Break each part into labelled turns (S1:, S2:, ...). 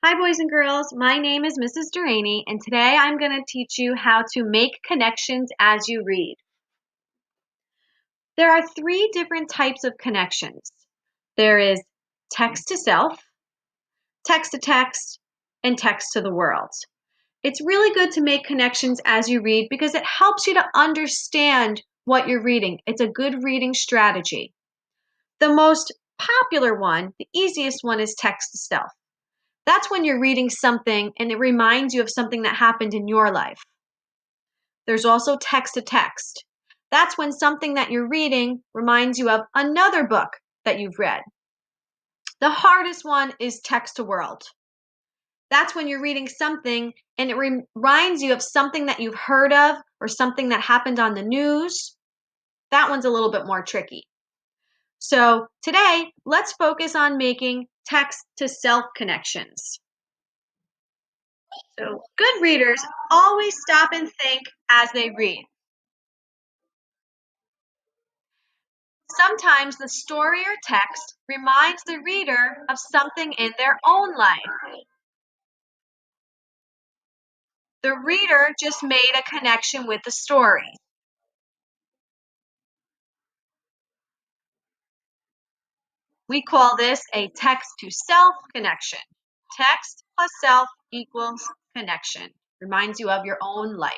S1: Hi, boys and girls. My name is Mrs. Duraney, and today I'm going to teach you how to make connections as you read. There are three different types of connections. There is text to self, text to text, and text to the world. It's really good to make connections as you read because it helps you to understand what you're reading. It's a good reading strategy. The most popular one, the easiest one, is text to self. That's when you're reading something and it reminds you of something that happened in your life. There's also text to text. That's when something that you're reading reminds you of another book that you've read. The hardest one is text to world. That's when you're reading something and it reminds you of something that you've heard of or something that happened on the news. That one's a little bit more tricky. So today, let's focus on making text to self connections. So good readers always stop and think as they read. Sometimes the story or text reminds the reader of something in their own life. The reader just made a connection with the story. We call this a text to self connection. Text plus self equals connection. Reminds you of your own life.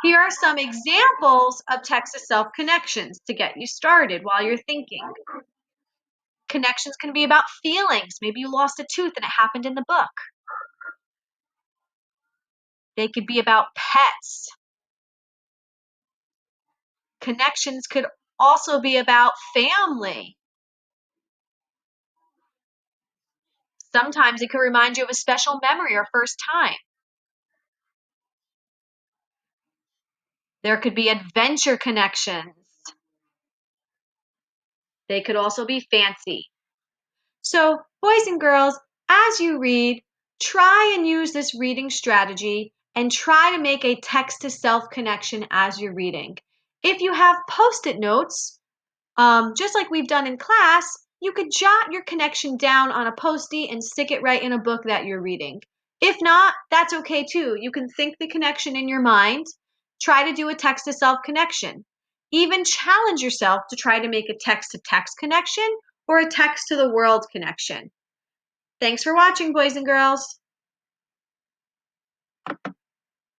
S1: Here are some examples of text to self connections to get you started while you're thinking. Connections can be about feelings. Maybe you lost a tooth and it happened in the book. They could be about pets. Connections could also be about family. Sometimes it could remind you of a special memory or first time. There could be adventure connections. They could also be fancy. So, boys and girls, as you read, try and use this reading strategy and try to make a text to self connection as you're reading. If you have post-it notes, just like we've done in class, you could jot your connection down on a Post-it and stick it right in a book that you're reading. If not, that's okay too. You can think the connection in your mind, try to do a text to self connection. Even challenge yourself to try to make a text to text connection or a text to the world connection. Thanks for watching, boys and girls.